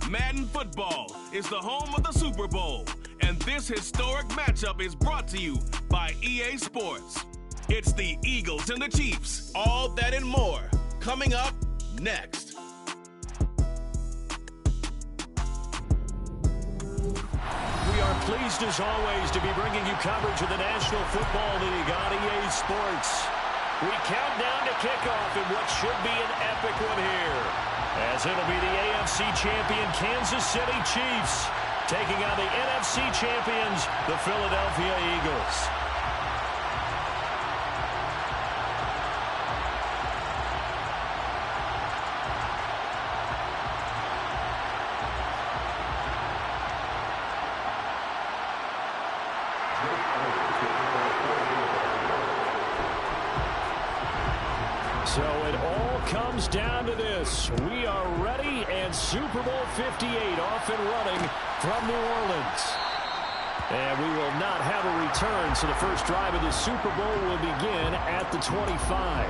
Madden Football is the home of the Super Bowl, and this historic matchup is brought to you by EA Sports. It's the Eagles and the Chiefs. All that and more coming up next. We are pleased as always to be bringing you coverage of the National Football League on EA Sports. We count down to kickoff in what should be an epic one here, as it'll be the AFC champion Kansas City Chiefs taking on the NFC champions, the Philadelphia Eagles. So it all comes down to this. We are ready, and Super Bowl 58 off and running from New Orleans. And we will not have a return, so the first drive of the Super Bowl will begin at the 25.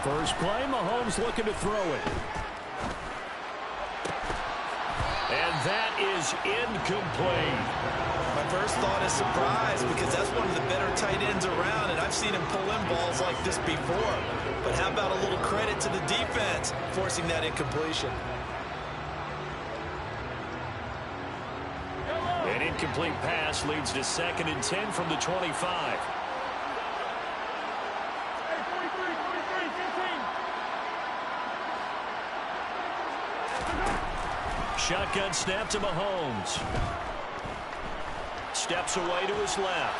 First play, Mahomes looking to throw it. And that is incomplete. My first thought is surprise, because that's one of the better tight ends around, and I've seen him pull in balls like this before. But how about a little credit to the defense forcing that incompletion? An incomplete pass leads to 2nd and 10 from the 25. Shotgun snap to Mahomes. Steps away to his left.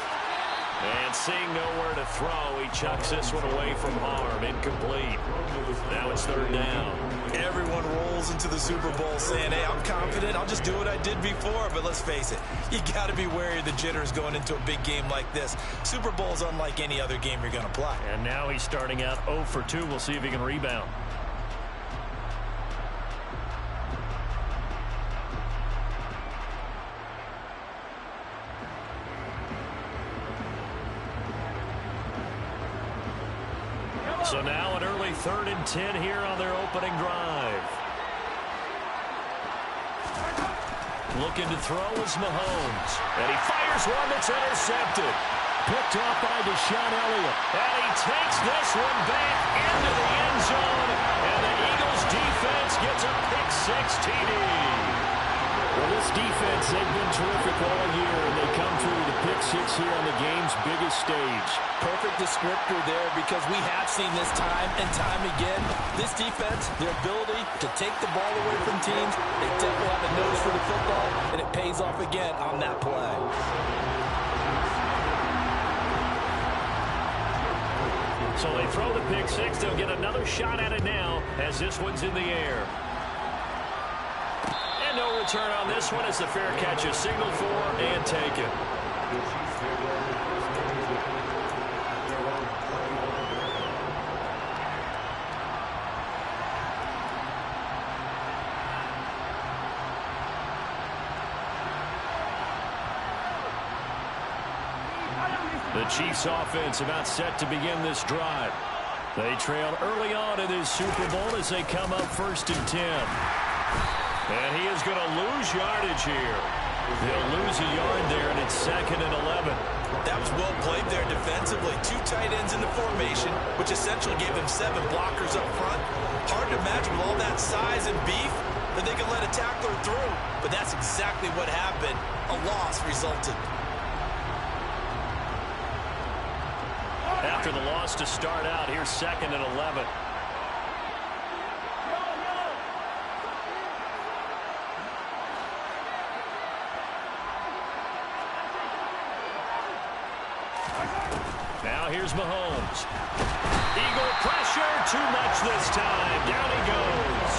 And seeing nowhere to throw, he chucks this one away from harm. Incomplete. Now it's 3rd down. Everyone rolls into the Super Bowl saying, hey, I'm confident. I'll just do what I did before. But let's face it, you got to be wary of the jitters going into a big game like this. Super Bowl's unlike any other game you're going to play. And now he's starting out 0 for 2. We'll see if he can rebound. So now an early 3rd and 10 here on their opening drive. Looking to throw is Mahomes. And he fires one that's intercepted. Picked off by Deshaun Elliott. And he takes this one back into the end zone. And the Eagles defense gets a pick-6 TD. Well, this defense, they've been terrific all year, and they come through with a pick-6 here on the game's biggest stage. Perfect descriptor there, because we have seen this time and time again. This defense, their ability to take the ball away from teams, they definitely have a nose for the football, and it pays off again on that play. So they throw the pick-6. They'll get another shot at it now as this one's in the air. And no return on this one. It's a fair catch, a signal for and taken. The Chiefs offense about set to begin this drive. They trailed early on in this Super Bowl as they come up 1st and 10. And he is going to lose yardage here. He'll lose a yard there, and it's 2nd and 11. That was well played there defensively. 2 tight ends in the formation, which essentially gave him 7 blockers up front. Hard to imagine with all that size and beef that they could let a tackler through. But that's exactly what happened. A loss resulted. After the loss to start out, here's 2nd and 11. Now here's Mahomes. Eagle pressure, too much this time. Down he goes.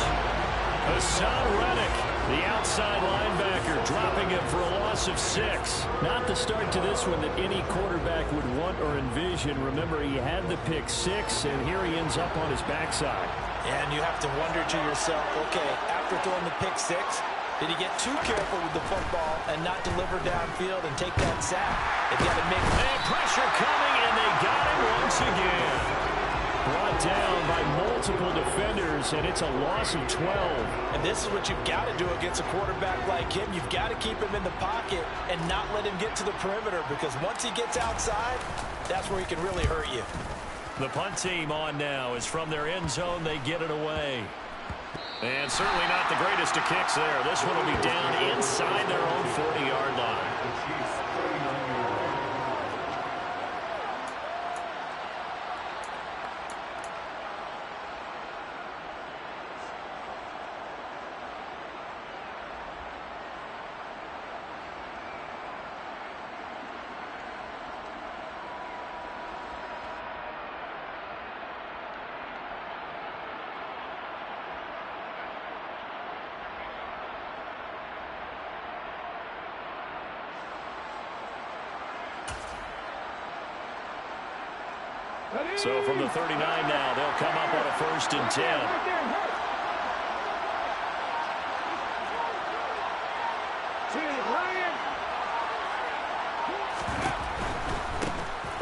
Hassan Reddick, the outside linebacker, dropping him for a loss of 6. Not the start to this one that any quarterback would want or envision. Remember, he had the pick 6, and here he ends up on his backside. And you have to wonder to yourself, okay, after throwing the pick 6, did he get too careful with the football and not deliver downfield and take that sack? They've got to make pressure coming, and they got him once again. Brought down by multiple defenders, and it's a loss of 12. And this is what you've got to do against a quarterback like him. You've got to keep him in the pocket and not let him get to the perimeter, because once he gets outside, that's where he can really hurt you. The punt team on now is from their end zone. They get it away. And certainly not the greatest of kicks there. This one will be down inside their own 40-yard line. So from the 39 now, they'll come up on a 1st and 10.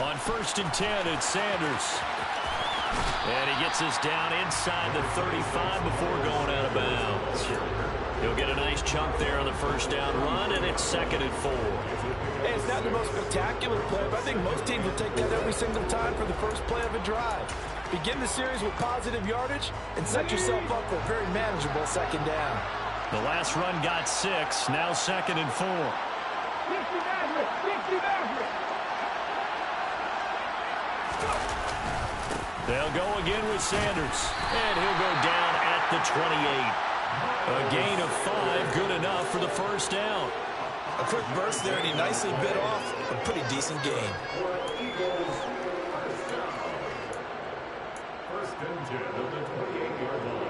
On 1st and 10, it's Sanders. And he gets us down inside the 35 before going out of bounds. He'll get a nice chunk there on the 1st down run, and it's 2nd and 4. Hey, it's not the most spectacular play, but I think most teams will take that every single time for the first play of a drive. Begin the series with positive yardage and set yourself up for a very manageable 2nd down. The last run got 6, now 2nd and 4. They'll go again with Sanders, and he'll go down at the 28. A gain of 5, good enough for the 1st down. A quick burst there, and he nicely bit off a pretty decent gain. First and 10 of the 28-yard line.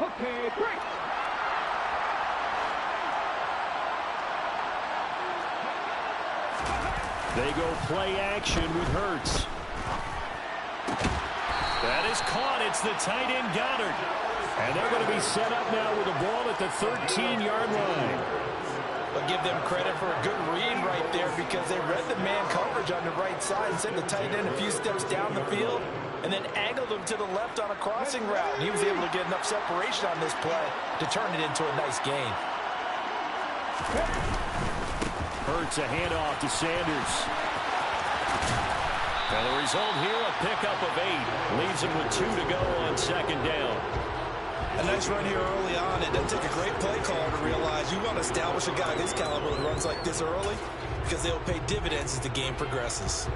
Okay, break. They go play action with Hurts. That is caught. It's the tight end Goddard. And they're going to be set up now with the ball at the 13-yard line. I'll give them credit for a good read right there, because they read the man coverage on the right side and sent the tight end a few steps down the field and then angled him to the left on a crossing route. He was able to get enough separation on this play to turn it into a nice gain. Hurts a handoff to Sanders. And the result here, a pickup of 8. Leaves him with 2 to go on 2nd down. A nice run here early on. It doesn't take a great play caller to realize you want to establish a guy this caliber that runs like this early, because they'll pay dividends as the game progresses.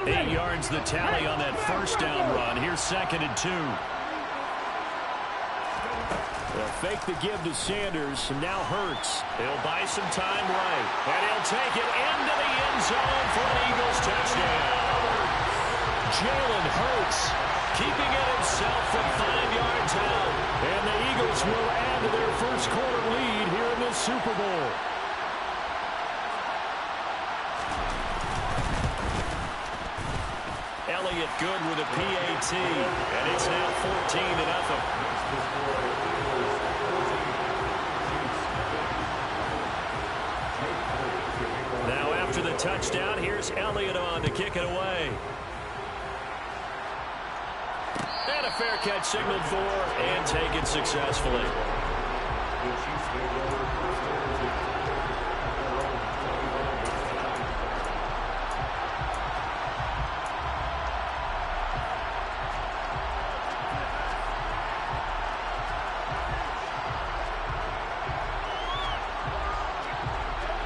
8 yards the tally on that 1st down run. Here's 2nd and 2. They'll fake the give to Sanders, and now Hurts. He'll buy some time right, and he'll take it into the end zone for an Eagles touchdown. Jalen Hurts keeping it himself from 5 yards out, and the Eagles will add to their first quarter lead here in the Super Bowl. Elliott good with a PAT, and it's now 14-0. Now after the touchdown, here's Elliott on to kick it away. And a fair catch signaled for and taken successfully.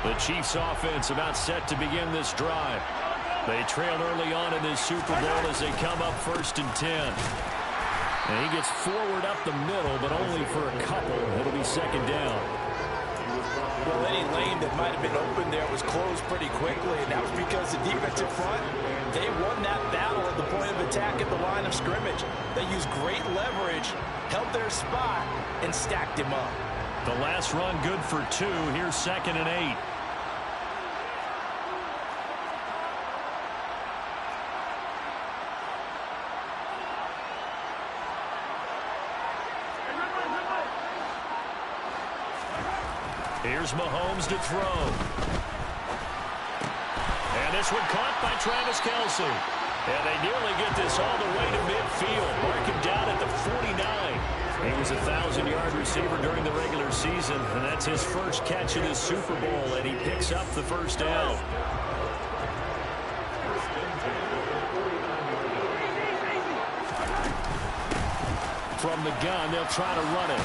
The Chiefs offense about set to begin this drive. They trail early on in this Super Bowl as they come up 1st and 10. And he gets forward up the middle, but only for a couple. It'll be second down. Well, any lane that might have been open there was closed pretty quickly, and that was because the defensive front, they won that battle at the point of attack at the line of scrimmage. They used great leverage, held their spot, and stacked him up. The last run good for 2. Here's 2nd and 8. Here's Mahomes to throw. And this one caught by Travis Kelce. And they nearly get this all the way to midfield. Mark him down at the 49. He was a 1,000-yard receiver during the regular season, and that's his first catch in his Super Bowl, and he picks up the first down. From the gun, they'll try to run it.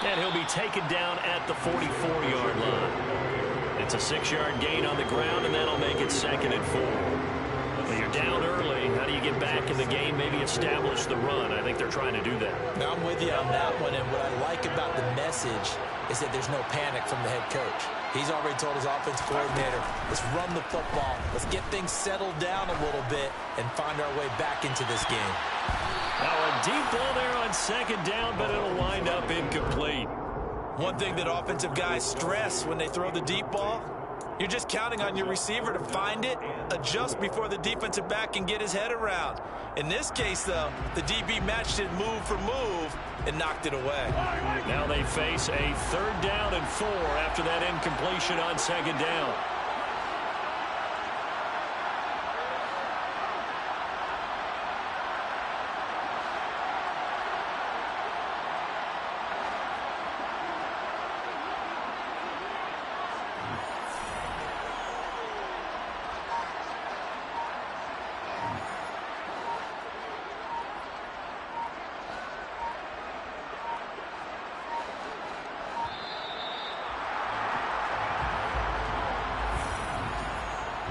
And he'll be taken down at the 44-yard line. It's a 6-yard gain on the ground, and that'll make it 2nd and 4. Well, you're down early. How do you get back in the game, maybe establish the run? I think they're trying to do that. Now, I'm with you on that one, and what I like about the message is that there's no panic from the head coach. He's already told his offensive coordinator, let's run the football, let's get things settled down a little bit, and find our way back into this game. Now a deep ball there on 2nd down, but it'll wind up incomplete. One thing that offensive guys stress when they throw the deep ball, you're just counting on your receiver to find it, adjust before the defensive back can get his head around. In this case, though, the DB matched it move for move and knocked it away. Now they face a 3rd down and 4 after that incompletion on 2nd down.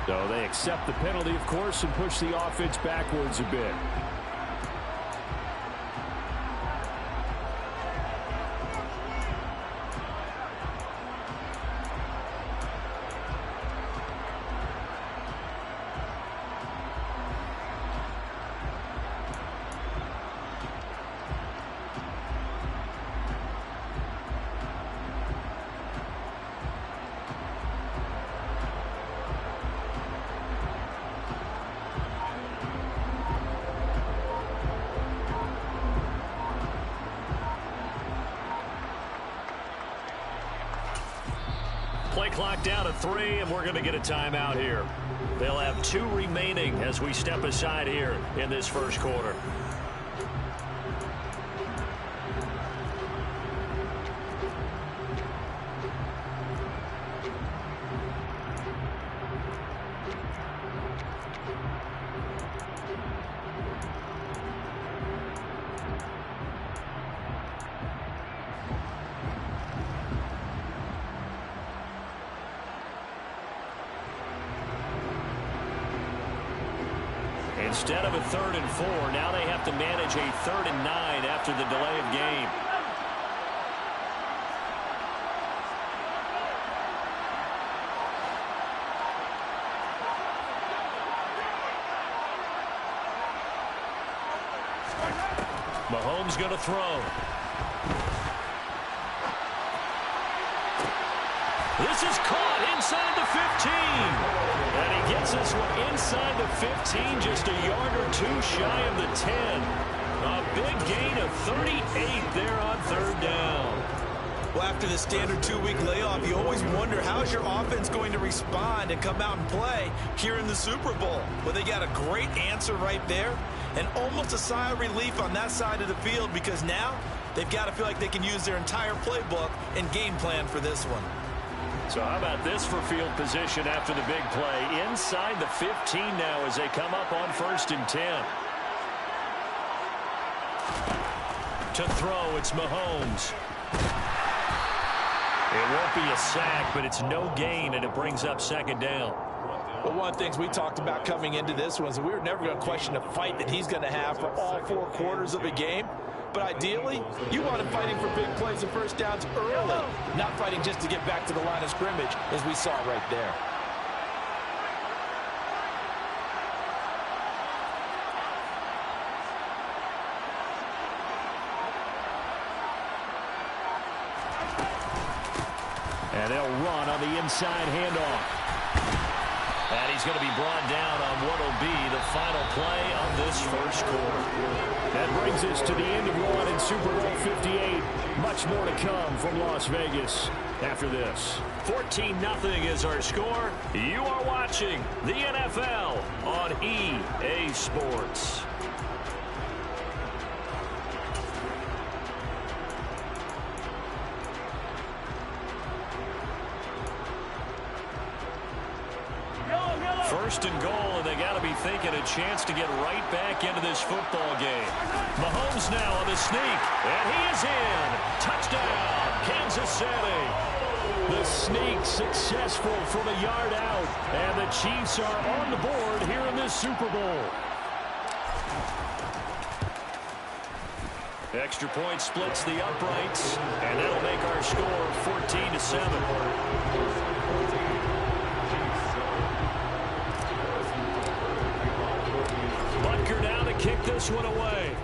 So they accept the penalty, of course, and push the offense backwards a bit. Play clock down to 3, and we're going to get a timeout here. They'll have 2 remaining as we step aside here in this first quarter. Instead of a 3rd and 4, now they have to manage a 3rd and 9 after the delay of game. Mahomes going to throw. This is caught inside the 15. And he gets this one inside the 15, just a yard or 2 shy of the 10. A big gain of 38 there on 3rd down. Well, after the standard 2-week layoff, you always wonder how is your offense going to respond and come out and play here in the Super Bowl. Well, they got a great answer right there and almost a sigh of relief on that side of the field because now they've got to feel like they can use their entire playbook and game plan for this one. So how about this for field position after the big play? Inside the 15 now as they come up on 1st and 10. To throw, it's Mahomes. It won't be a sack, but it's no gain, and it brings up 2nd down. But one of the things we talked about coming into this was we were never going to question the fight that he's going to have for all 4 quarters of a game. But ideally, you want him fighting for big plays and first downs early, not fighting just to get back to the line of scrimmage, as we saw right there. And they'll run on the inside handoff. And he's going to be brought down on what will be the final play of this first quarter. That brings us to the end of one in Super Bowl 58. Much more to come from Las Vegas after this. 14-0 is our score. You are watching the NFL on EA Sports. First and goal, and they got to be thinking a chance to get right back into this football game. Mahomes now on the sneak, and he is in. Touchdown, Kansas City. The sneak successful from a yard out, and the Chiefs are on the board here in this Super Bowl. Extra point splits the uprights, and that'll make our score 14-7. Now to kick this one away.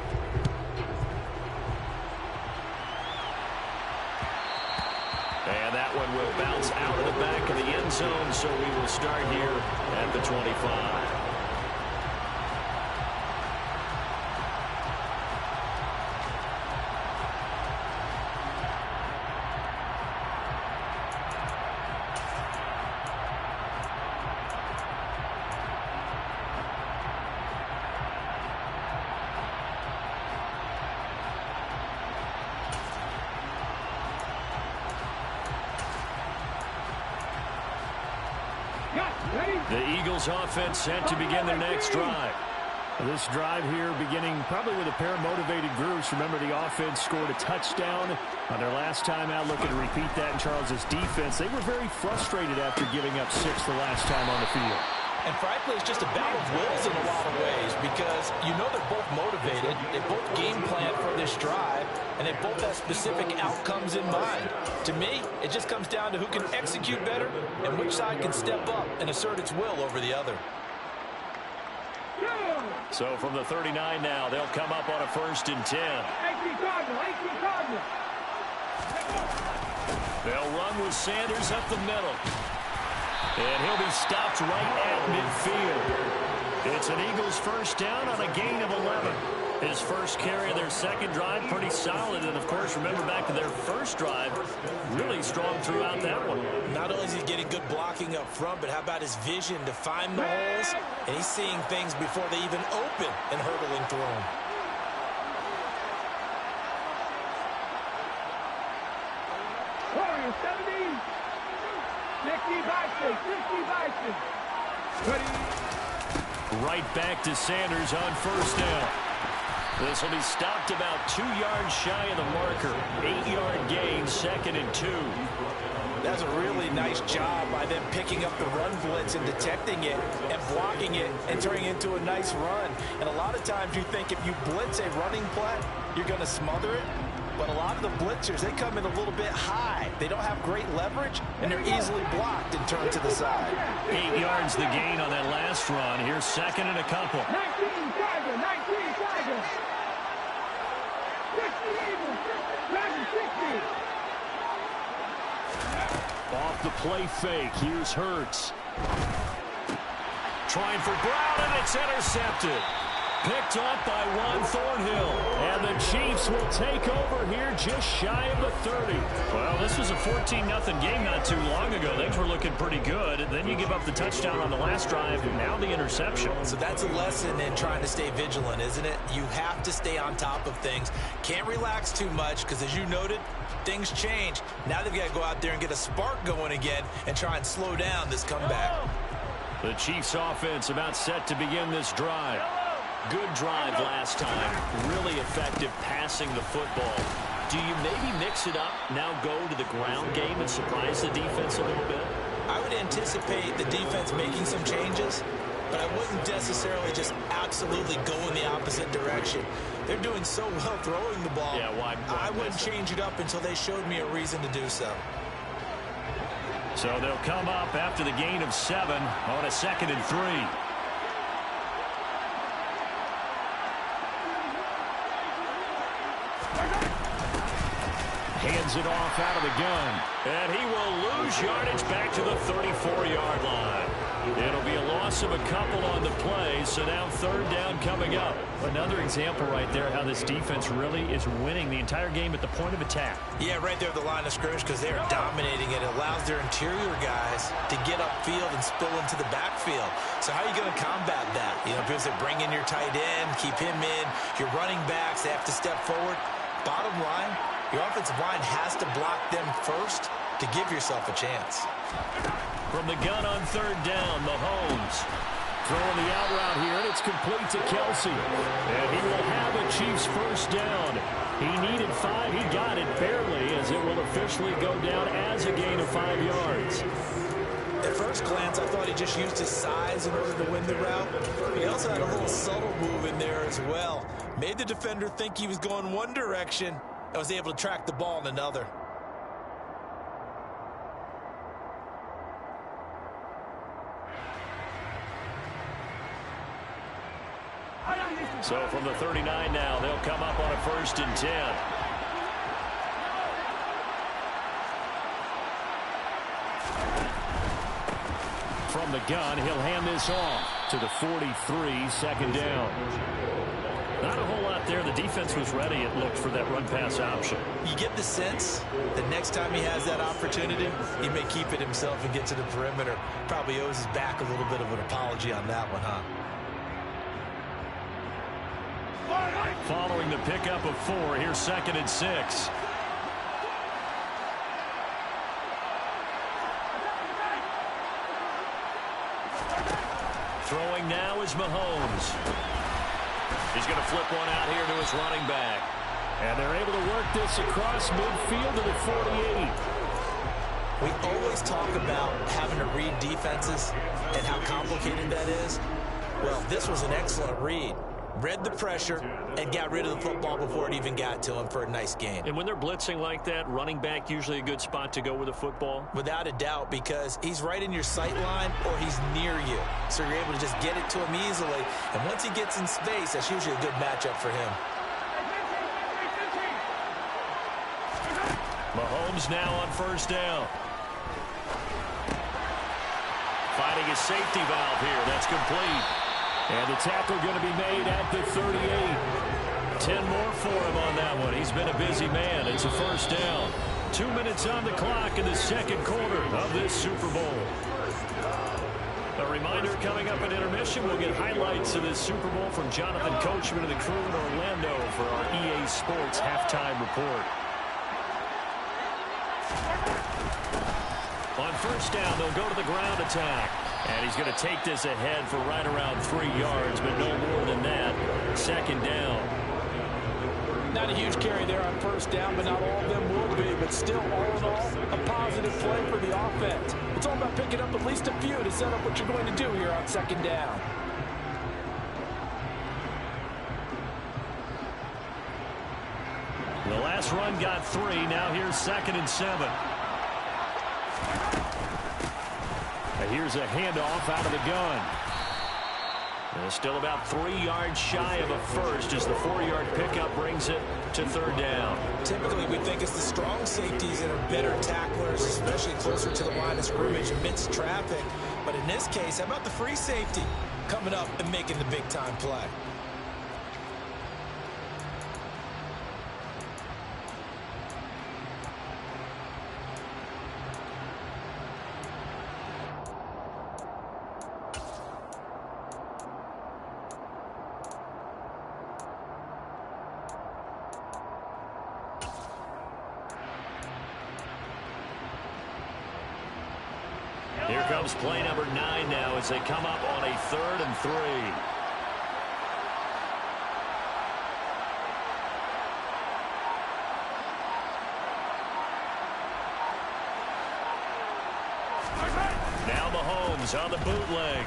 And that one will bounce out of the back of the end zone, so we will start here at the 25. The Eagles offense set to begin their next drive. This drive here beginning probably with a pair of motivated groups. Remember, the offense scored a touchdown on their last time out. Looking to repeat that in Charles' defense. They were very frustrated after giving up 6 the last time on the field. And frankly, it's just a battle of wills in a lot of ways because you know they're both motivated. They both game plan for this drive, and they both have specific outcomes in mind. To me, it just comes down to who can execute better and which side can step up and assert its will over the other. So from the 39 now, they'll come up on a 1st and 10. They'll run with Sanders up the middle. And he'll be stopped right at midfield. It's an Eagles first down on a gain of 11. His first carry of their second drive, pretty solid. And, of course, remember back to their first drive, really strong throughout that one. Not only is he getting good blocking up front, but how about his vision to find the holes? And he's seeing things before they even open and hurdling through them. Warriors 70. 60 Right back to Sanders on first down. This will be stopped about 2 yards shy of the marker. 8-yard gain, 2nd and 2. That's a really nice job by them picking up the run blitz and detecting it and blocking it and turning it into a nice run. And a lot of times you think if you blitz a running play, you're going to smother it. But a lot of the blitzers, they come in a little bit high. They don't have great leverage, and they're easily blocked and turned to the side. 8 yards the gain on that last run. Here's 2nd and a couple. 19 Tiger. 60. Off the play fake. Here's Hurts. Trying for Brown, and it's intercepted. Picked up by Juan Thornhill. And the Chiefs will take over here just shy of the 30. Well, this was a 14-0 game not too long ago. Things were looking pretty good. And then you give up the touchdown on the last drive, and now the interception. So that's a lesson in trying to stay vigilant, isn't it? You have to stay on top of things. Can't relax too much because, as you noted, things change. Now they've got to go out there and get a spark going again and try and slow down this comeback. The Chiefs offense about set to begin this drive. Good drive last time. Really effective passing the football. Do you maybe mix it up, now go to the ground game and surprise the defense a little bit? I would anticipate the defense making some changes, but I wouldn't necessarily just absolutely go in the opposite direction. They're doing so well throwing the ball. Yeah, why I wouldn't change it up until they showed me a reason to do so. So they'll come up after the gain of 7 on a 2nd and 3. Hands it off out of the gun. And he will lose yardage back to the 34-yard line. It'll be a loss of a couple on the play, so now 3rd down coming up. Another example right there how this defense really is winning the entire game at the point of attack. Yeah, right there at the line of scrimmage because they are dominating it. It allows their interior guys to get upfield and spill into the backfield. So how are you going to combat that? You know, because they bring in your tight end, keep him in. Your running backs, they have to step forward. Bottom line, your offensive line has to block them first to give yourself a chance. From the gun on 3rd down, Mahomes throwing the out route here, and it's complete to Kelsey. And he will have a Chiefs 1st down. He needed 5. He got it barely, as it will officially go down as a gain of 5 yards. At first glance, I thought he just used his size in order to win the route. He also had a little subtle move in there as well. Made the defender think he was going one direction and was able to track the ball in another. So from the 39 now, they'll come up on a 1st and 10. From the gun, he'll hand this off to the 43, 2nd down. Not a whole lot there. The defense was ready, it looked, for that run-pass option. You get the sense that next time he has that opportunity, he may keep it himself and get to the perimeter. Probably owes his back a little bit of an apology on that one, huh? Following the pickup of 4, here's 2nd and 6. Throwing now is Mahomes. He's going to flip one out here to his running back. And they're able to work this across midfield to the 48. We always talk about having to read defenses and how complicated that is. Well, this was an excellent read. Read the pressure and got rid of the football before it even got to him for a nice gain. And when they're blitzing like that, running back usually a good spot to go with the football? Without a doubt, because he's right in your sight line or he's near you. So you're able to just get it to him easily. And once he gets in space, that's usually a good matchup for him. Mahomes now on 1st down. Finding a safety valve here. That's complete. And the tackle going to be made at the 38. 10 more for him on that one. He's been a busy man. It's a 1st down. 2 minutes on the clock in the 2nd quarter of this Super Bowl. A reminder coming up at intermission, we'll get highlights of this Super Bowl from Jonathan Coachman and the crew in Orlando for our EA Sports halftime report. On 1st down, they'll go to the ground attack. And he's going to take this ahead for right around 3 yards, but no more than that. 2nd down. Not a huge carry there on 1st down, but not all of them will be. But still, all in all, a positive play for the offense. It's all about picking up at least a few to set up what you're going to do here on 2nd down. The last run got 3. Now here's 2nd and 7. Here's a handoff out of the gun. And still about 3 yards shy of a first as the 4-yard pickup brings it to 3rd down. Typically, we think it's the strong safeties that are better tacklers, especially closer to the line of scrimmage amidst traffic. But in this case, how about the free safety coming up and making the big-time play? Here comes play number 9 now as they come up on a 3rd and 3. Now Mahomes on the bootleg.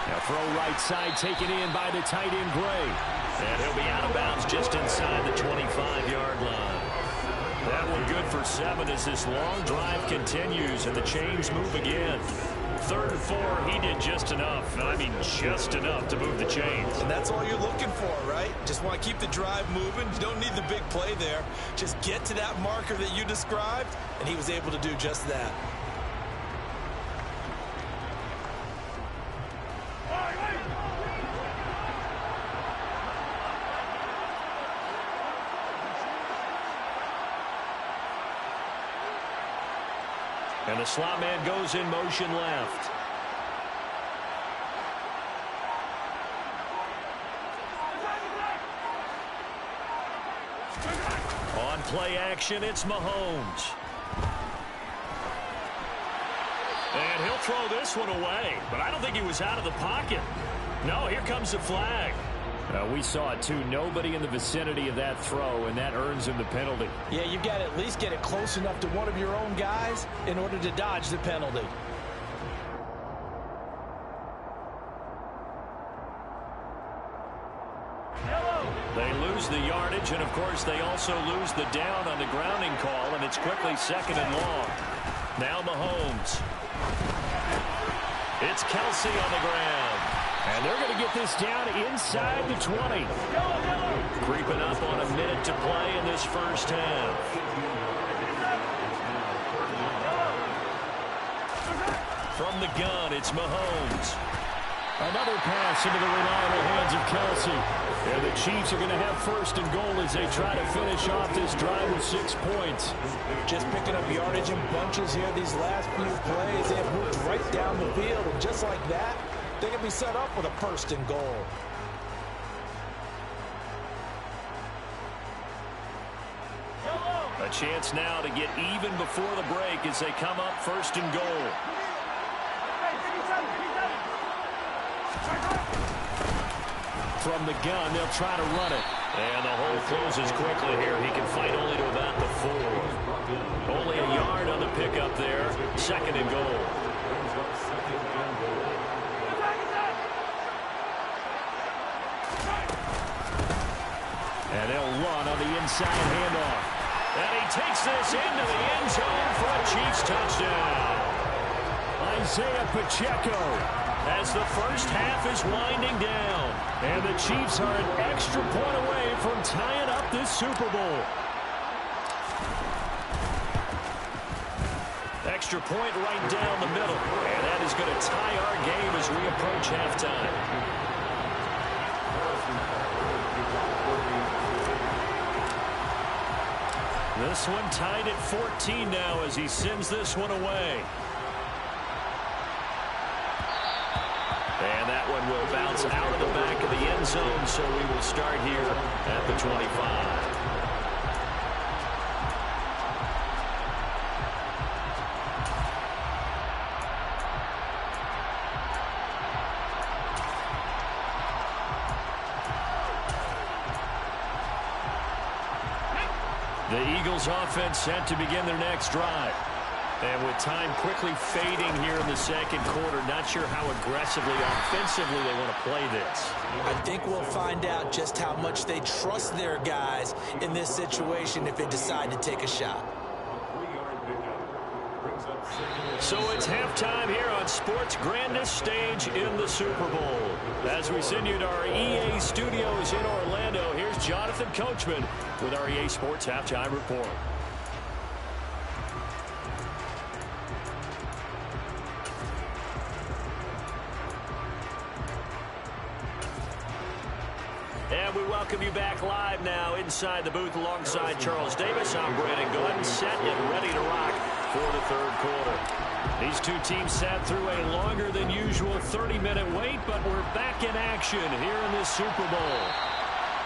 Now throw right side taken in by the tight end Gray. And he'll be out of bounds just inside the 25-yard line. That one good for 7 as this long drive continues and the chains move again. 3rd and 4, he did just enough, and I mean just enough to move the chains. And that's all you're looking for, right? Just want to keep the drive moving. You don't need the big play there. Just get to that marker that you described, and he was able to do just that. And the slot man goes in motion left. On play action, it's Mahomes. And he'll throw this one away, but I don't think he was out of the pocket. No, here comes the flag. We saw it too. Nobody in the vicinity of that throw, and that earns him the penalty. Yeah, you've got to at least get it close enough to one of your own guys in order to dodge the penalty. They lose the yardage, and of course they also lose the down on the grounding call, and it's quickly 2nd and long. Now Mahomes. It's Kelsey on the ground. And they're going to get this down inside the 20. Creeping up on a minute to play in this first half. From the gun, it's Mahomes. Another pass into the reliable hands of Kelsey. And the Chiefs are going to have 1st and goal as they try to finish off this drive with 6 points. Just picking up yardage in bunches here these last few plays. They have moved right down the field, and just like that, they can be set up with a 1st and goal. A chance now to get even before the break as they come up 1st and goal. From the gun, they'll try to run it. And the hole closes quickly here. He can fight only to about the 4. Only a yard on the pickup there. 2nd and goal. And they'll run on the inside handoff. And he takes this into the end zone for a Chiefs touchdown. Isaiah Pacheco as the first half is winding down. And the Chiefs are an extra point away from tying up this Super Bowl. Extra point right down the middle. And that is going to tie our game as we approach halftime. This one tied at 14 now as he sends this one away. And that one will bounce out of the back of the end zone, so we will start here at the 25. The Eagles offense set to begin their next drive. And with time quickly fading here in the 2nd quarter, not sure how aggressively, offensively they want to play this. I think we'll find out just how much they trust their guys in this situation if they decide to take a shot. So it's halftime here on sports' grandest stage in the Super Bowl. As we send you to our EA studios in Orlando, here's Jonathan Coachman with our EA Sports Halftime Report. And we welcome you back live now inside the booth alongside Charles Davis. I'm Brandon Glenn, set and ready to rock for the 3rd quarter. These two teams sat through a longer than usual 30-minute wait, but we're back in action here in this Super Bowl.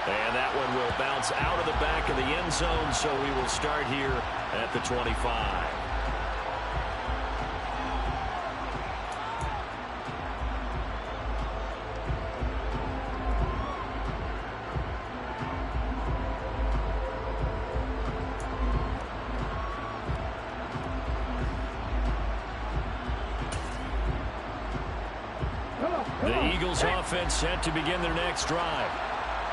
And that one will bounce out of the back of the end zone, so we will start here at the 25. Eagles offense set to begin their next drive.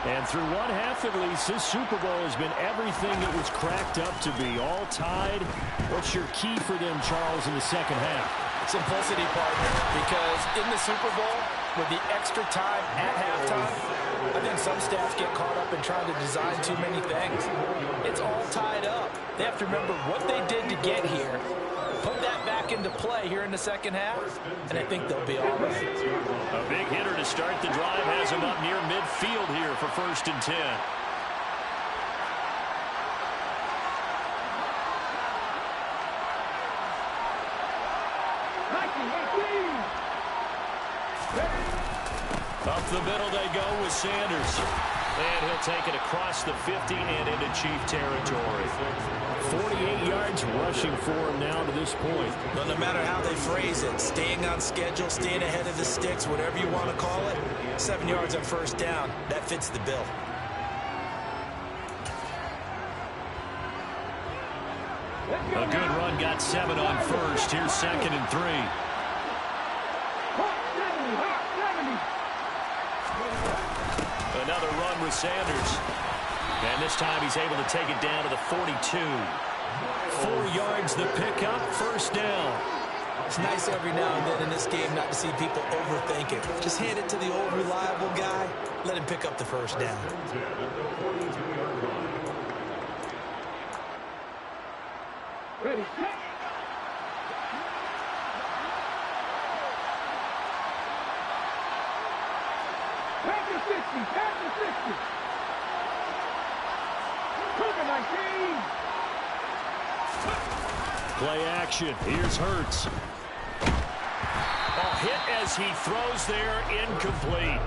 And through one half at least, this Super Bowl has been everything it was cracked up to be. All tied. What's your key for them, Charles, in the second half? Simplicity, partner, because in the Super Bowl, with the extra time at halftime, I think some staffs get caught up in trying to design too many things. It's all tied up. They have to remember what they did to get here, put that back into play here in the second half, and I think they'll be all right. A big hitter to start the drive has him up near midfield here for 1st and 10. Up the middle they go with Sanders. And he'll take it across the 50 and into Chief territory. 48 yards rushing for him now to this point. Well, no matter how they phrase it, staying on schedule, staying ahead of the sticks, whatever you want to call it, 7 yards on 1st down, that fits the bill. A good run got 7 on 1st. Here's 2nd and 3. Another run with Sanders. And this time he's able to take it down to the 42. 4 yards the pickup, 1st down. It's nice every now and then in this game not to see people overthink it. Just hand it to the old reliable guy. Let him pick up the 1st down. Ready, Pass the 60, pass the 60. Cougar 19. Play action. Here's Hurts. A hit as he throws there, incomplete.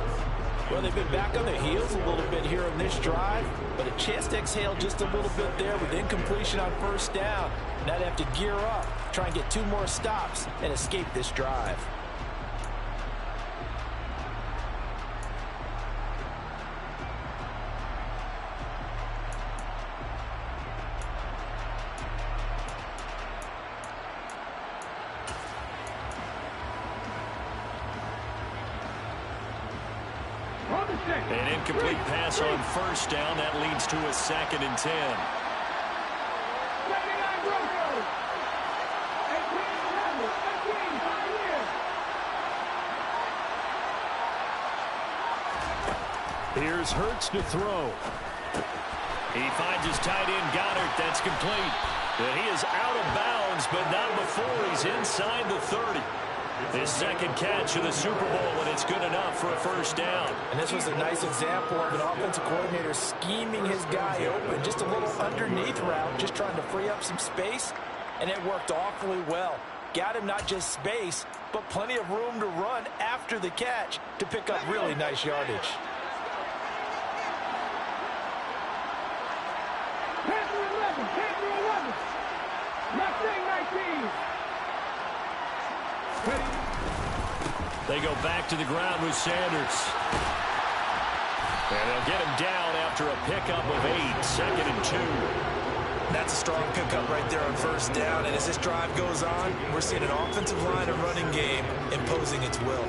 Well, they've been back on their heels a little bit here on this drive, but a chance to exhale just a little bit there with incompletion on 1st down. Now they have to gear up, try and get 2 more stops, and escape this drive. An incomplete pass on 1st down. That leads to a 2nd and 10. Here's Hurts to throw. He finds his tight end, Goddard. That's complete. And he is out of bounds, but not before he's inside the 30. His 2nd catch of the Super Bowl, and it's good enough for a 1st down. And this was a nice example of an offensive coordinator scheming his guy open. Just a little underneath route, just trying to free up some space, and it worked awfully well. Got him not just space, but plenty of room to run after the catch to pick up really nice yardage. Pass to 11, pass to 11. Mustang 19. They go back to the ground with Sanders. And they'll get him down after a pickup of 8, 2nd and 2. That's a strong pickup right there on 1st down. And as this drive goes on, we're seeing an offensive line and running game imposing its will.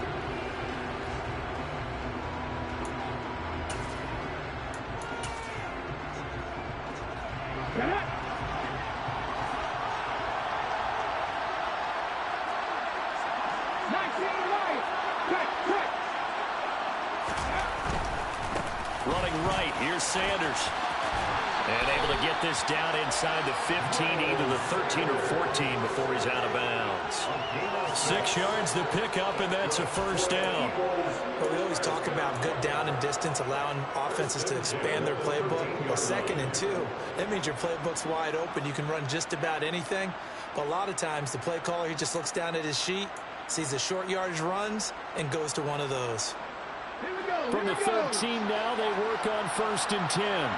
Running right, here's Sanders. And able to get this down inside the 15, either the 13 or 14 before he's out of bounds. 6 yards the pickup, and that's a 1st down. Well, we always talk about good down and distance, allowing offenses to expand their playbook. Well, 2nd and 2, that means your playbook's wide open. You can run just about anything. But a lot of times, the play caller, he just looks down at his sheet, sees the short yardage runs, and goes to one of those. From the 13 now, they work on 1st and 10.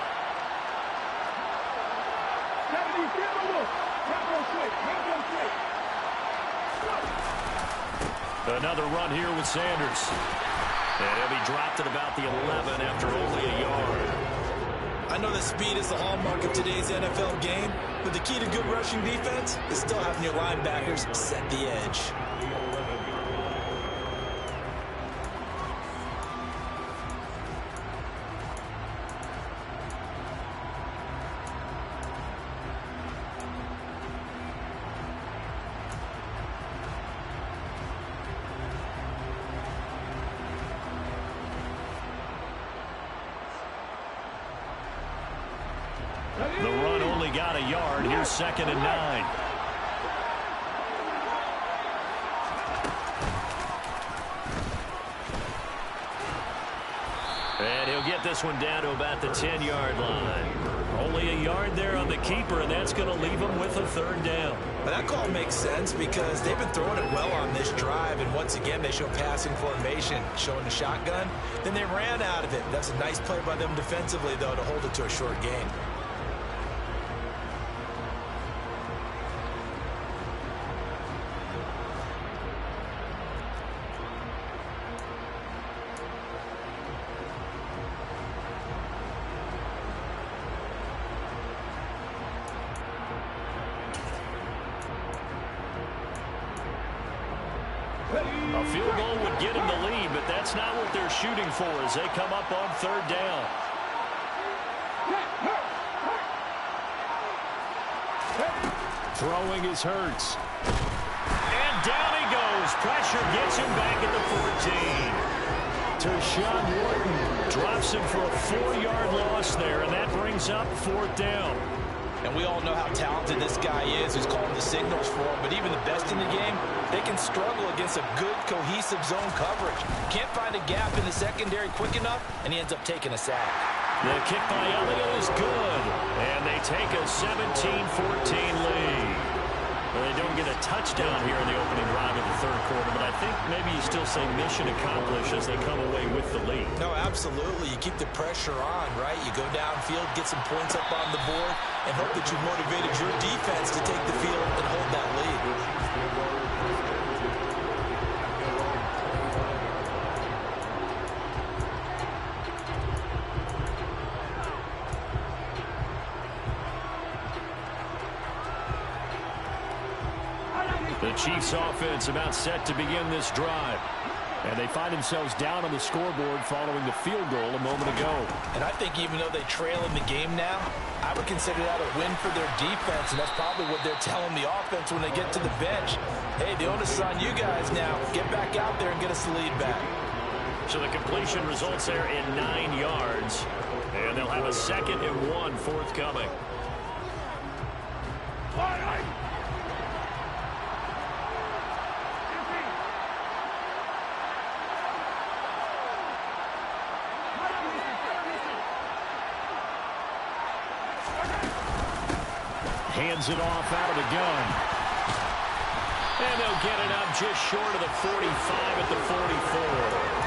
Another run here with Sanders. And he'll be dropped at about the 11 after only a yard. I know that speed is the hallmark of today's NFL game, but the key to good rushing defense is still having your linebackers set the edge. got a yard. Here's 2nd and 9. And he'll get this one down to about the 10-yard line. Only a yard there on the keeper, and that's going to leave him with a 3rd down. But that call makes sense because they've been throwing it well on this drive, and once again they show passing formation, showing the shotgun. Then they ran out of it. That's a nice play by them defensively, though, to hold it to a short gain. A field goal would get him the lead, but that's not what they're shooting for as they come up on 3rd down. Throwing is Hurts. And down he goes. Pressure gets him back at the 14. Tershawn Wharton drops him for a 4-yard loss there, and that brings up 4th down. And we all know how talented this guy is who's calling the signals for him. But even the best in the game, they can struggle against a good, cohesive zone coverage. Can't find a gap in the secondary quick enough, and he ends up taking a sack. The kick by Elliott is good. And they take a 17-14 lead. Well, they don't get a touchdown here in the opening drive of the 3rd quarter, but I think maybe you still say mission accomplished as they come away with the lead. No, absolutely. You keep the pressure on, right? You go downfield, get some points up on the board, and hope that you motivated your defense to take the field and hold that lead. The Chiefs offense about set to begin this drive. And they find themselves down on the scoreboard following the field goal a moment ago. And I think even though they trail in the game now, I would consider that a win for their defense, and that's probably what they're telling the offense when they get to the bench. Hey, the onus is on you guys now. Get back out there and get us the lead back. So the completion results there in 9 yards. And they'll have a 2nd and 1 forthcoming. Hands it off out of the gun. And they'll get it up just short of the 45 at the 44.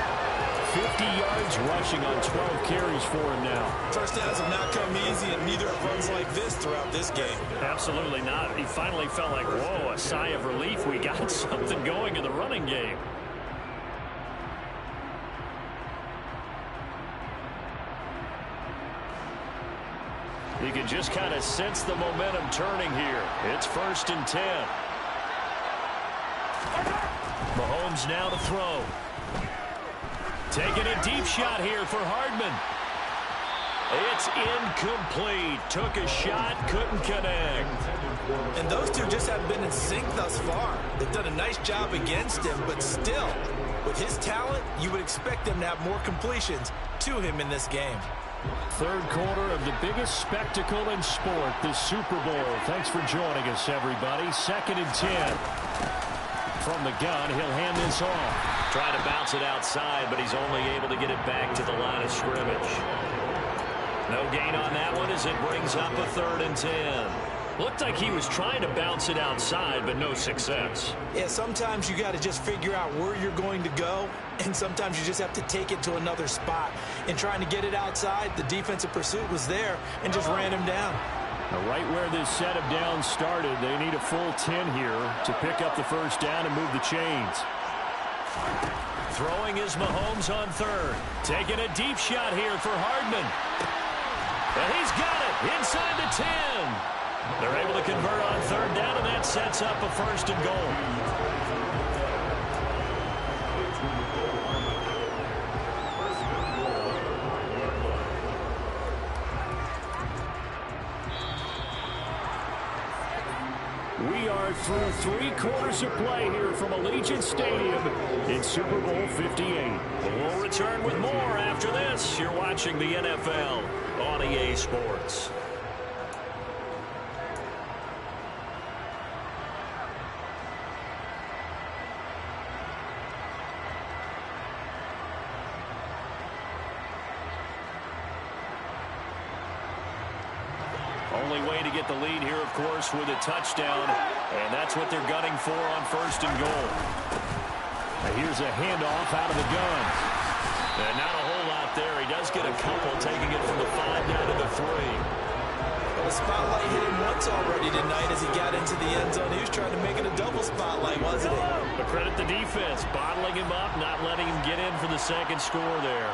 50 yards rushing on 12 carries for him now. First downs have not come easy, and neither have runs like this throughout this game. Absolutely not. He finally felt like, whoa, a sigh of relief. We got something going in the running game. You can just kind of sense the momentum turning here. It's 1st and 10. Mahomes now to throw. Taking a deep shot here for Hardman. It's incomplete. Took a shot, couldn't connect. And those two just haven't been in sync thus far. They've done a nice job against him, but still, with his talent, you would expect them to have more completions to him in this game. 3rd quarter of the biggest spectacle in sport, the Super Bowl. Thanks for joining us, everybody. 2nd and 10. From the gun, he'll hand this off. Trying to bounce it outside, but he's only able to get it back to the line of scrimmage. No gain on that one as it brings up a 3rd and 10. Looked like he was trying to bounce it outside, but no success. Yeah, sometimes you got to just figure out where you're going to go, and sometimes you just have to take it to another spot. In trying to get it outside, the defensive pursuit was there and just ran him down. Now, right where this set of downs started, they need a full 10 here to pick up the 1st down and move the chains. Throwing is Mahomes on 3rd. Taking a deep shot here for Hardman. And he's got it inside the 10. They're able to convert on 3rd down, and that sets up a 1st and goal. We are through 3 quarters of play here from Allegiant Stadium in Super Bowl 58. We'll return with more after this. You're watching the NFL on EA Sports. Only way to get the lead here, of course, with a touchdown. And that's what they're gunning for on 1st and goal. Now here's a handoff out of the gun. And not a whole lot there. He does get a couple, taking it from the 5 down to the 3. Well, the spotlight hit him once already tonight as he got into the end zone. He was trying to make it a double spotlight, wasn't he? But credit the defense, bottling him up, not letting him get in for the second score there.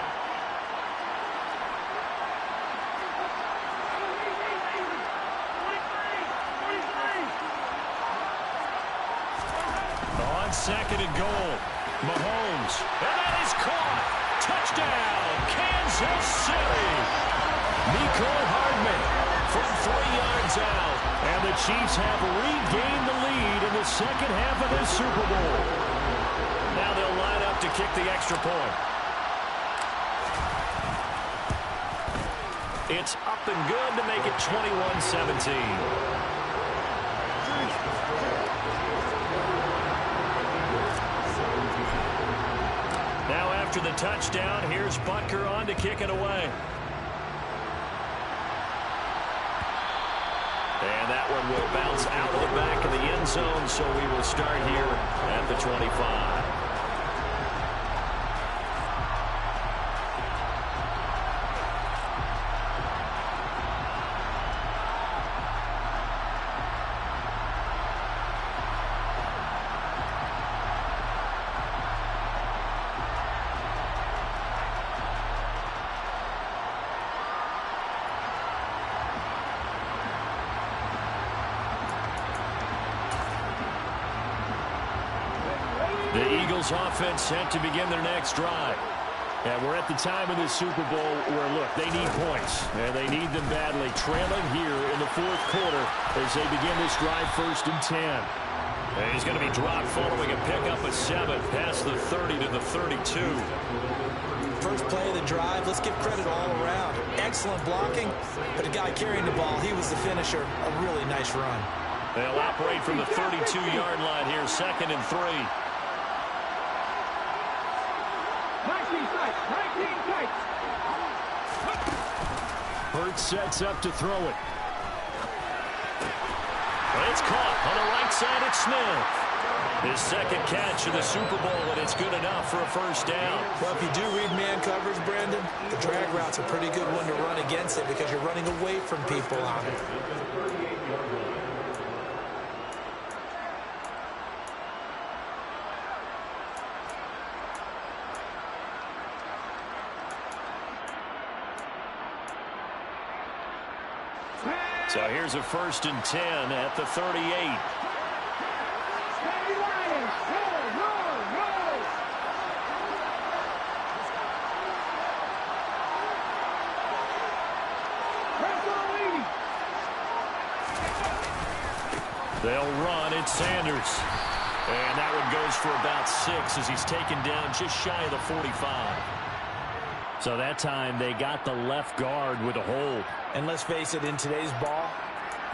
On 2nd and goal, Mahomes, and that is caught. Touchdown, Kansas City. Mecole Hardman from 3 yards out. And the Chiefs have regained the lead in the second half of this Super Bowl. Now they'll line up to kick the extra point. It's up and good to make it 21-17. Now after the touchdown, here's Butker on to kick it away. And that one will bounce out of the back of the end zone, so we will start here at the 25. The Eagles offense set to begin their next drive. And we're at the time of the Super Bowl where, look, they need points. And they need them badly. Trailing here in the 4th quarter as they begin this drive 1st and 10. And he's going to be dropped following a pickup of 7 past the 30 to the 32. First play of the drive, let's give credit all around. Excellent blocking, but the guy carrying the ball, he was the finisher. A really nice run. They'll operate from the 32-yard line here, 2nd and 3. 19 tight. Hurts sets up to throw it. It's caught on the right side. It's Smith. His 2nd catch of the Super Bowl, and it's good enough for a 1st down. Well, if you do read man coverage, Brandon, the drag route's a pretty good one to run against it because you're running away from people on it. So here's a 1st and 10 at the 38. They'll run. It's Sanders. And that one goes for about 6 as he's taken down just shy of the 45. So that time they got the left guard with a hold. And let's face it, in today's ball,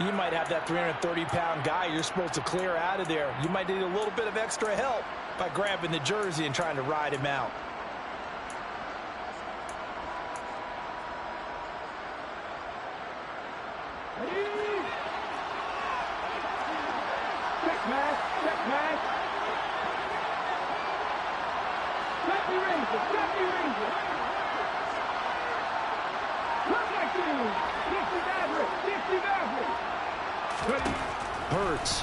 you might have that 330-pound guy you're supposed to clear out of there. You might need a little bit of extra help by grabbing the jersey and trying to ride him out. Check match. Safety Ranger. Look like you. 50 average. Hurts.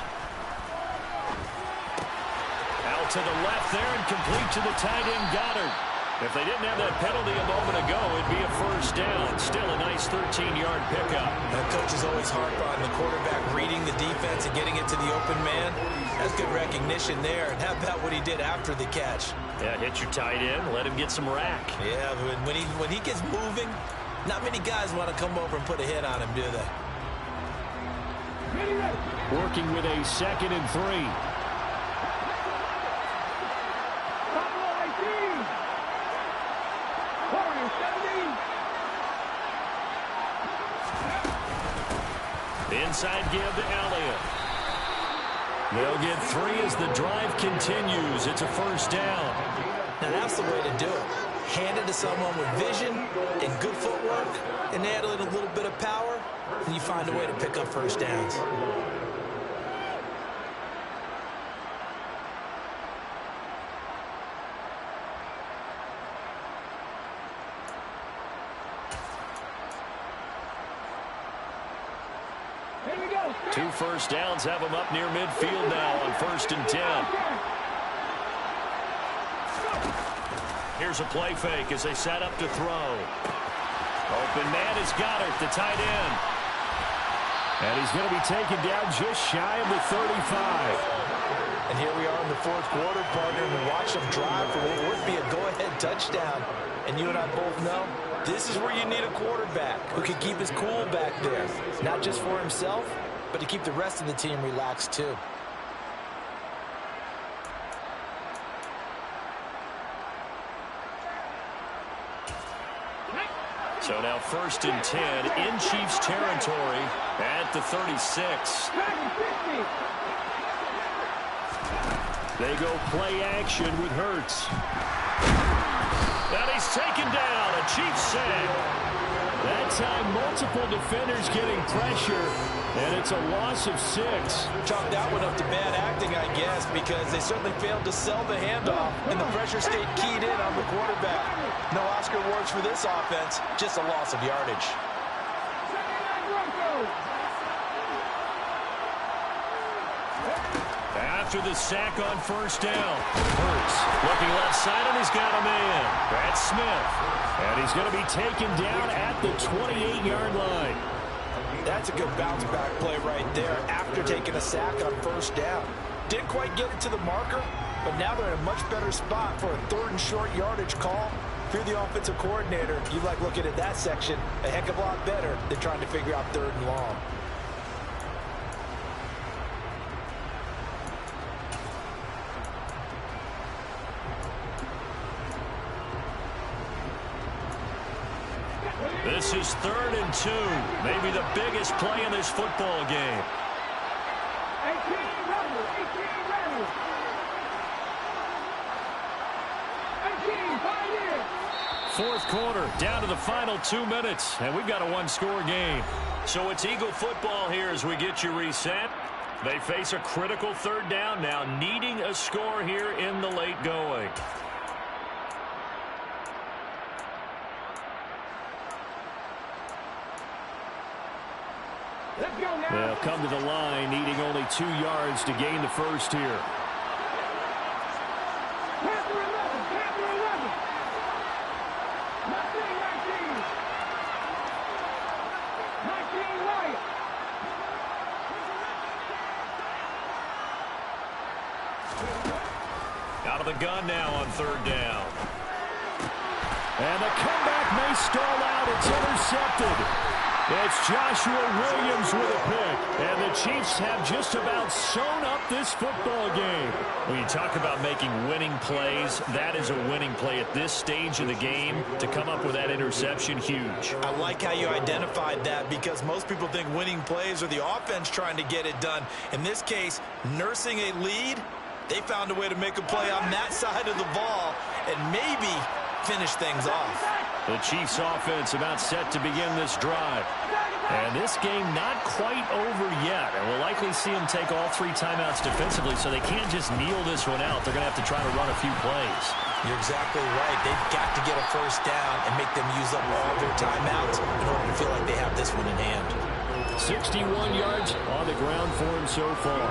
Out to the left there and complete to the tight end Goddard. If they didn't have that penalty a moment ago, it'd be a 1st down. Still a nice 13-yard pickup. That coach is always harp on the quarterback reading the defense and getting it to the open man. That's good recognition there. And how about what he did after the catch? Yeah, hit your tight end, let him get some rack. Yeah, when he gets moving, not many guys want to come over and put a hit on him, do they? Working with a 2nd and 3. Inside give to Elliott. They'll get 3 as the drive continues. It's a 1st down. Now that's the way to do it. hand it to someone with vision and good footwork and add a little bit of power, and you find a way to pick up first downs. Two first downs have them up near midfield now on 1st and 10. Here's a play fake as they set up to throw. Open man is Goddard, the tight end. And he's going to be taken down just shy of the 35. And here we are in the 4th quarter, partner, and we watch them drive for what would be a go-ahead touchdown. And you and I both know this is where you need a quarterback who can keep his cool back there, not just for himself, but to keep the rest of the team relaxed too. So now 1st and 10 in Chiefs territory at the 36. They go play action with Hurts. And he's taken down, a Chiefs sack. That time, multiple defenders getting pressure, and it's a loss of 6. Chalk that one up to bad acting, I guess, because they certainly failed to sell the handoff, and the pressure stayed keyed in on the quarterback. No Oscar awards for this offense, just a loss of yardage. After the sack on 1st down, Hurts looking left side, and he's got a man. Brad Smith. And he's going to be taken down at the 28-yard line. That's a good bounce-back play right there after taking a sack on 1st down. Didn't quite get it to the marker, but now they're in a much better spot for a 3rd and short yardage call. If you're the offensive coordinator, you like looking at that section a heck of a lot better than trying to figure out 3rd and long. This is 3rd and 2. Maybe the biggest play in this football game. 18 rebels. 18 Pioneers. 4th quarter, down to the final 2 minutes, and we've got a one-score game. So it's Eagle football here as we get you reset. They face a critical 3rd down now, needing a score here in the late going. Let's go now. They'll come to the line, needing only 2 yards to gain the first here. Panther 11. Panther 11. Mustang 19. 19 Wyatt. Out of the gun now on 3rd down. And the comeback may stall out. It's intercepted. It's Joshua Williams with a pick. And the Chiefs have just about sewn up this football game. When you talk about making winning plays, that is a winning play at this stage of the game. To come up with that interception, huge. I like how you identified that, because most people think winning plays are the offense trying to get it done. In this case, nursing a lead, they found a way to make a play on that side of the ball and maybe finish things off. The Chiefs offense about set to begin this drive. And this game not quite over yet. And we'll likely see them take all 3 timeouts defensively, so they can't just kneel this one out. They're going to have to try to run a few plays. You're exactly right. They've got to get a first down and make them use up all their timeouts in order to feel like they have this one in hand. 61 yards on the ground for him so far.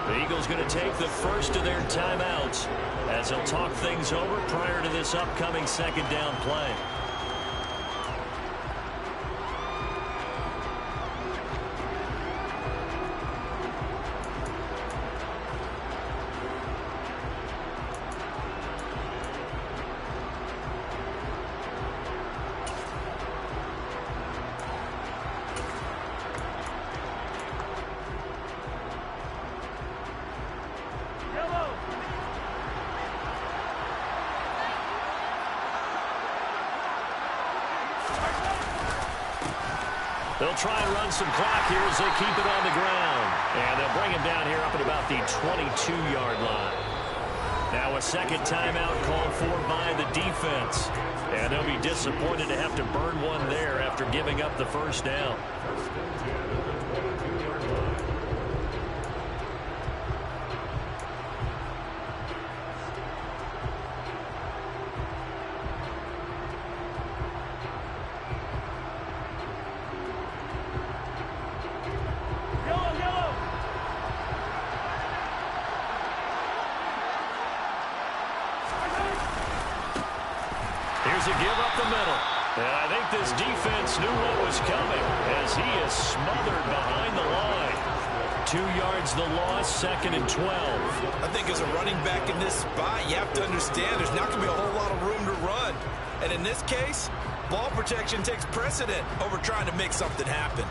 The Eagles going to take the first of their timeouts as they'll talk things over prior to this upcoming 2nd down play. They'll try and run some clock here as they keep it on the ground. And they'll bring him down here up at about the 22-yard line. Now a second timeout called for by the defense. And they'll be disappointed to have to burn one there after giving up the first down. Here's a give up the middle. And I think this defense knew what was coming as he is smothered behind the line. 2 yards the loss, 2nd and 12. I think as a running back in this spot, you have to understand there's not going to be a whole lot of room to run. And in this case, ball protection takes precedent over trying to make something happen.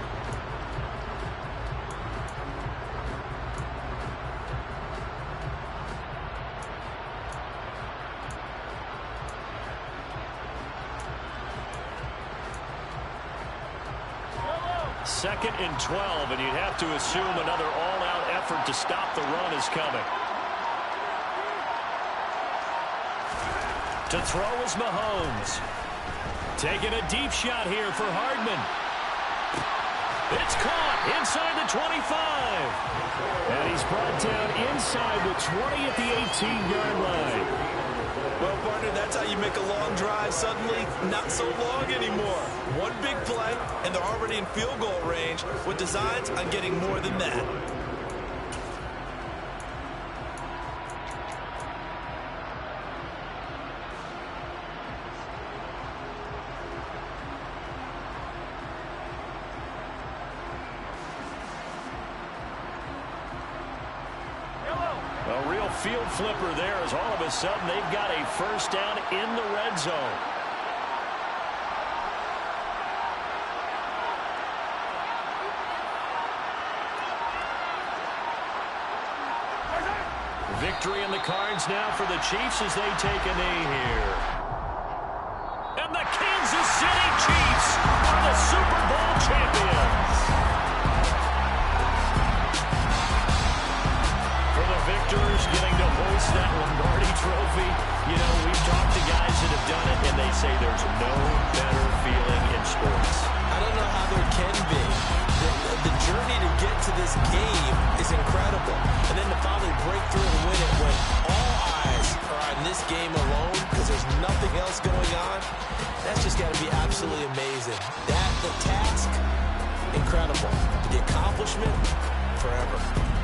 Second and 12, and you'd have to assume another all-out effort to stop the run is coming. To throw is Mahomes. Taking a deep shot here for Hardman. It's caught inside the 25. And he's brought down inside the 20 at the 18-yard line. Well, partner, that's how you make a long drive suddenly not so long anymore. One big play, and they're already in field goal range with designs on getting more than that. A real field flipper there as all of a sudden they've got a first down in the red zone. Victory in the cards now for the Chiefs as they take a knee here. And the Kansas City Chiefs are the Super Bowl champions. For the victors getting to hoist that Lombardi trophy, you know, we've talked to guys that have done it, and they say there's no better feeling in sports. I don't know how there can be. The journey to get to this game is incredible. And then to finally break through and win it when all eyes are on this game alone because there's nothing else going on, that's just got to be absolutely amazing. The task, incredible. The accomplishment, forever.